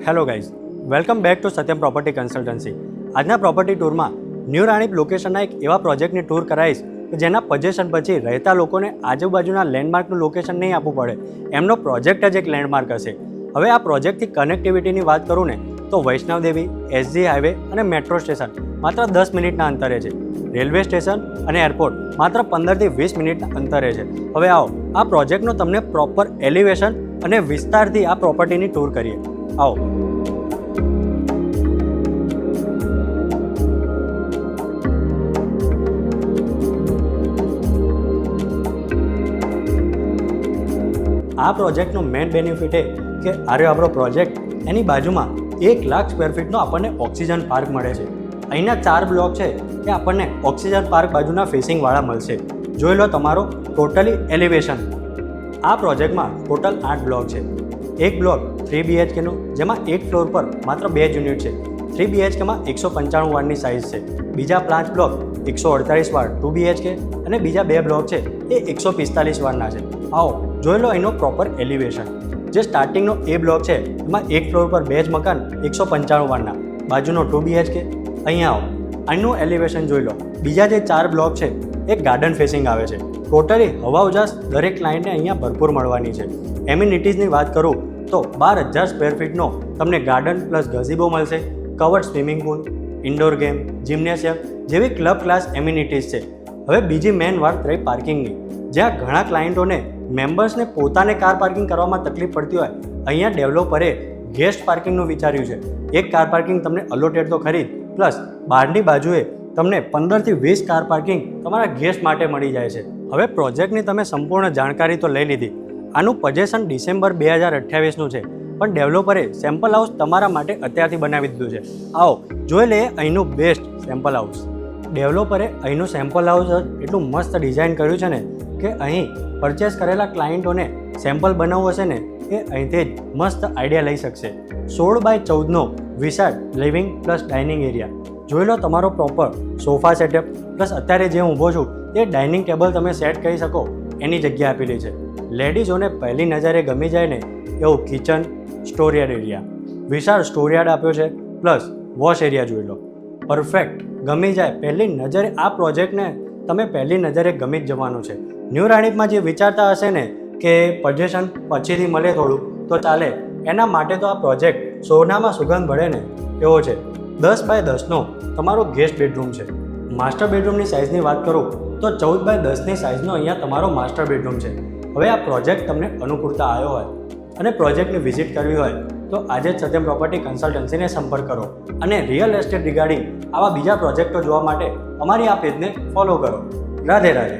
Hello guys, welcome back to Satyam property consultancy. આજના property ટૂરમાં new Ranip લોકેશનના એક એવા પ્રોજેક્ટની ટૂર કરાવીશ કે જેના પજેશન પછી રહેતા લોકોને આજુબાજુના લેન્ડમાર્કનું લોકેશન નહીં આપવું પડે. એમનો પ્રોજેક્ટ જ એક લેન્ડમાર્ક હશે. હવે આ પ્રોજેક્ટથી કનેક્ટિવિટીની વાત કરું ને તો વૈષ્ણવદેવી, એસજી હાઈવે અને મેટ્રો સ્ટેશન માત્ર 10 મિનિટના અંતરે છે. રેલવે સ્ટેશન અને એરપોર્ટ માત્ર 15થી 20 મિનિટના અંતરે છે. હવે આવો આ પ્રોજેક્ટનો તમને પ્રોપર એલિવેશન અને વિસ્તારથી આ પ્રોપર્ટીની ટૂર કરીએ. આવો. આ પ્રોજેક્ટનો મેઇન બેનિફિટ એ કે આપણો પ્રોજેક્ટ એની બાજુમાં 1 લાખ સ્ક્વેર ફીટનો આપણને ઓક્સિજન પાર્ક મળે છે. અહીંના 4 બ્લોક છે એ આપણને ઓક્સિજન પાર્ક બાજુના ફેસિંગવાળા મળશે. જોઈ લો તમારો ટોટલી એલિવેશન. આ પ્રોજેક્ટમાં ટોટલ 8 બ્લોક છે. એક બ્લોક 3 BHKનો, જેમાં એક ફ્લોર પર માત્ર 2 યુનિટ છે. 3 BHKમાં 195 વાર્ડની સાઇઝ છે. બીજા 5 બ્લોક 148 વાર્ડ 2 BHK અને બીજા 2 બ્લોક છે એ 145 વાર્ડના છે. આવો જોઈ લો એનો પ્રોપર એલિવેશન. જે સ્ટાર્ટિંગનો એ બ્લોક છે એમાં એક ફ્લોર પર 2 જ મકાન 195 વાર્ડના, બાજુનો 2 BHK. અહીંયા આવો, અહીંનું એલિવેશન જોઈ લો. બીજા જે 4 બ્લોક છે એ ગાર્ડન ફેસિંગ આવે છે. ટોટલી હવા ઉજાસ દરેક ક્લાયન્ટને અહીંયા ભરપૂર મળવાની છે. એમ્યુનિટીઝની વાત કરું તો 12,000 સ્ક્વેર ફીટનો તમને ગાર્ડન પ્લસ ગઝીબો મળશે, covered swimming pool, indoor game, gymnasium જેવી ક્લબ ક્લાસ એમ્યુનિટીઝ છે. હવે બીજી મેઇન વાત રહી પાર્કિંગની. જ્યાં ઘણા ક્લાયન્ટોને મેમ્બર્સને પોતાને કાર પાર્કિંગ કરવામાં તકલીફ પડતી હોય, અહીંયા ડેવલપરે ગેસ્ટ પાર્કિંગનું વિચાર્યું છે. એક કાર પાર્કિંગ તમને અલોટેડ તો ખરી જ, પ્લસ બહારની બાજુએ તમને 15થી 20 કાર પાર્કિંગ તમારા ગેસ્ટ માટે મળી જાય છે. હવે પ્રોજેક્ટની તમે સંપૂર્ણ જાણકારી તો લઈ લીધી. આનું પજેશન ડિસેમ્બર 2028નું છે, પણ ડેવલપરે સેમ્પલ હાઉસ તમારા માટે અત્યારથી બનાવી દીધું છે. આવો જોઈ લઈએ અહીંનું બેસ્ટ સેમ્પલ હાઉસ. ડેવલપરે અહીંનું સેમ્પલ હાઉસ એટલું મસ્ત ડિઝાઇન કર્યું છે ને કે અહીં પરચેસ કરેલા ક્લાયન્ટોને સેમ્પલ બનાવવું હશે ને એ અહીંથી જ મસ્ત આઈડિયા લઈ શકશે. 16x14નો વિશાળ લિવિંગ પ્લસ ડાઇનિંગ એરિયા. જોઈ લો તમારો પ્રોપર સોફા સેટઅપ, પ્લસ અત્યારે જે ઊભો છું એ ડાઇનિંગ ટેબલ તમે સેટ કરી શકો એની જગ્યા આપેલી છે. લેડીઝોને પહેલી નજરે ગમી જાય ને એવું કિચન, સ્ટોરયાર્ડ એરિયા, વિશાળ સ્ટોરયાર્ડ આપ્યો છે, પ્લસ વોશ એરિયા જોઈ લો. પરફેક્ટ, ગમી જાય પહેલી નજરે. આ પ્રોજેક્ટને તમે પહેલી નજરે ગમી જ જવાનું છે. ન્યૂ રાણીપમાં જે વિચારતા હશે ને કે પજેશન પછીથી મળે થોડું તો ચાલે, એના માટે તો આ પ્રોજેક્ટ સોનામાં સુગંધ ભળે ને એવો છે. 10x10નો તમારો ગેસ્ટ બેડરૂમ છે. માસ્ટર બેડરૂમની સાઇઝની વાત કરું તો 14x10ની સાઇઝનો અહીંયા તમારો માસ્ટર બેડરૂમ છે. હવે આ પ્રોજેક્ટ તમને અનુકૂળતા આવ્યો હોય અને પ્રોજેક્ટની વિઝિટ કરવી હોય તો આજે જ સત્યમ પ્રોપર્ટી કન્સલ્ટન્સીને સંપર્ક કરો અને રિયલ એસ્ટેટ રિગાર્ડિંગ આવા બીજા પ્રોજેક્ટો જોવા માટે અમારી આ પેજને ફોલો કરો. રાધે રાધે.